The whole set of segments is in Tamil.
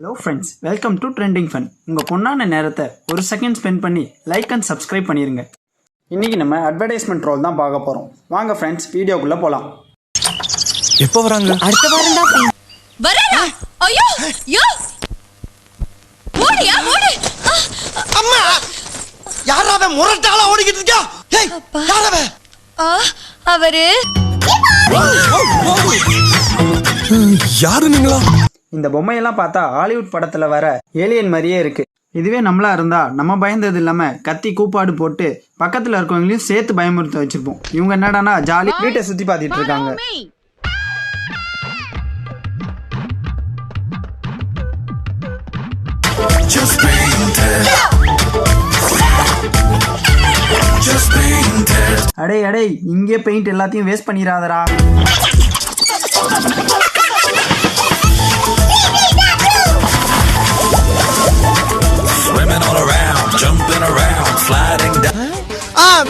Hello friends, welcome to trending fun. உங்கள் பொண்ணான நேரத்தை ஒரு செகண்ட் ஸ்பெண்ட் பண்ணி லைக் அண்ட் சப்ஸ்கிரைப் பண்ணிடுங்க. இன்றைக்கி நம்ம அட்வர்டைஸ்மெண்ட் ரோல் தான் பார்க்க போகிறோம். வாங்க ஃப்ரெண்ட்ஸ், வீடியோக்குள்ளே போகலாம். எப்போ வராங்க? அடுத்த வாரம் தான் வரடா. ஐயோ யோ ஓடியா ஓடு. அம்மா யாராவே முரட்டாளா ஓடிக்கிட்டு இருக்கா? ஏய் யாராவே? அவரு யாரு நீங்களா? இந்த பொம்மையெல்லாம் பார்த்தா ஹாலிவுட் படத்தில் வர ஏலியன் மாதிரியே இருக்கு. இதுவே நம்மளா இருந்தா நம்ம பயந்தது இல்லாம கத்தி கூப்பாடு போட்டு பக்கத்துல இருக்கவங்களையும் சேர்த்து பயமுறுத்த வச்சிருப்போம். இவங்க என்னடானா ஜாலி வீட்டை சுத்தி பார்த்துட்டு இருக்காங்க. அடே அடே, இங்கே பெயிண்ட் எல்லாத்தையும் வேஸ்ட் பண்ணிடாதடா.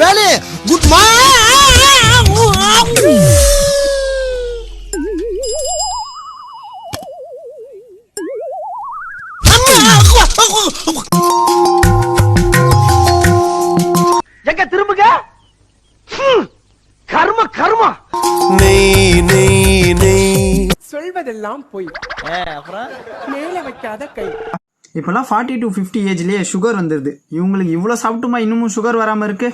வேலு குட் எங்க திரும்புங்க. கர்ம கர்மா. சொல்வதெல்லாம் போய் மேல வைக்காத கை. இப்போல்லாம் 40 to 50 ஏஜ்லேயே சுகர் வந்துடுது. இவங்களுக்கு இவ்வளோ சாப்பிட்டுமா இன்னமும் சுகர் வராமல் இருக்கு?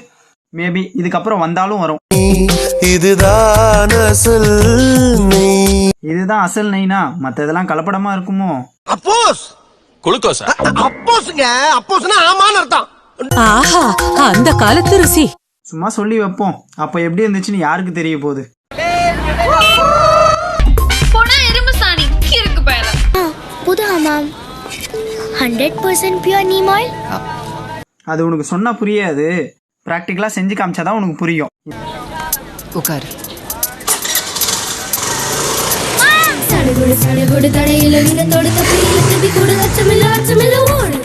மேபி இதுக்கப்புறம் வந்தாலும் வரும். இதுதான் அசல் நெய்னா மற்றதெல்லாம் கலப்படமா இருக்குமோ? அப்போஸ் குளுக்கோஸ். அப்போஸ்ங்க, அப்போஸ்னா ஆமான்னு அர்த்தம். ஆஹா, அந்த காலத்து ருசி. சும்மா சொல்லி வைப்போம், அப்போ எப்படி இருந்துச்சுன்னு யாருக்கு தெரிய போகுது? புது ஹமாம் 100% பியூர் நீம் ஆயில். அது உனக்கு சொன்னா புரியாது, பிராக்டிகலா செஞ்சு காமிச்சாதான் உனக்கு புரியும். உட்காரு. சடுகுடு சடுகுடு தடையில வினத்தோடு தப்பியில தப்பி கூட அச்சமில்ல அச்சமில்ல ஓடு.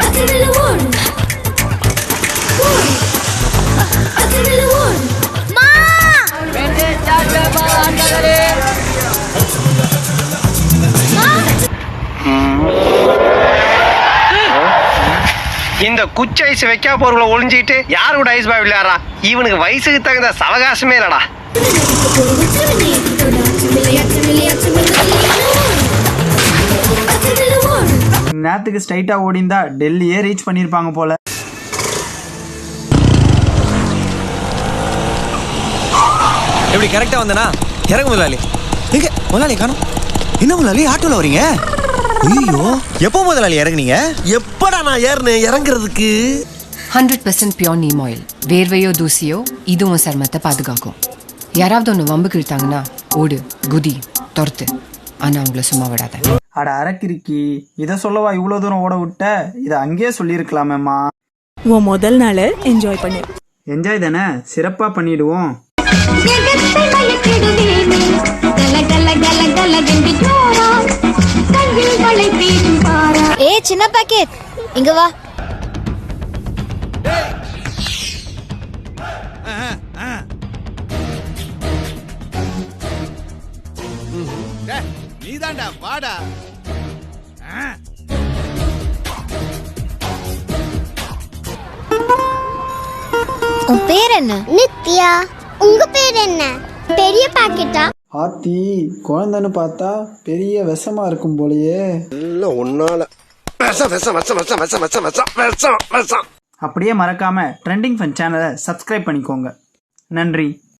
அச்சமில்ல ஓடு. அச்சமில்ல ஓடு. மா வெண்டே சாட்ட பாண்டரே. இந்த குச்சி ஐஸ் வைக்கா போறவங்கள ஒளிஞ்சிட்டு யாரு கூட ஐஸ் பாய் விளையாடுறா? இவனுக்கு வயசுக்கு தகுந்த சவகாசமே இல்லடா. நேரத்துக்கு ஸ்ட்ரைட்டா ஓடிந்தா டெல்லியே ரீச் பண்ணிருப்பாங்க போல. எப்படி கரெக்டா வந்தனா? இறங்க முதலாளி. எங்க முதலாளி காணோம்? என்ன முதலாளி ஆட்டோல வரீங்க? ஐயோ, எப்போ முதலாளி இறங்குனீங்க? எப்படா நான் ஏறணும் இறங்குறதுக்கு? 100% பியூர் நீம் ஆயில். வேர்வையோ தூசியோ இதுவும் சர்மத்தை பாதுகாக்கும். யாராவது ஒன்று வம்புக்கு இழுத்தாங்கன்னா ஓடு, குதி, துரத்து. ஆனா அவங்கள சும்மா விடாத. அட அரக்கிருக்கி, இதை சொல்லவா இவ்வளோ தூரம் ஓட விட்ட? இதை அங்கேயே சொல்லியிருக்கலாமேம்மா. உன் முதல் நாளை என்ஜாய் பண்ணு. என்ஜாய் தானே, சிறப்பா பண்ணிடுவோம். ஏ சின்ன பாக்கெட், இங்க வா. நீதான்டா வாடா. உன் பேர் என்ன? நித்யா. உங்க பேர் என்ன? பெரிய பாக்கெட்டா? ஆத்தி, குழந்தைன்னு பார்த்தா பெரிய விஷமா இருக்கும் போலயே. இல்ல ஒன்னால விஷம் விஷம் விஷம் விஷம் விஷம் விஷம் விஷம் விஷம் விஷம். அப்படியே மறக்காம ட்ரெண்டிங் ஃபன் சேனலை சப்ஸ்கிரைப் பண்ணிக்கோங்க. நன்றி.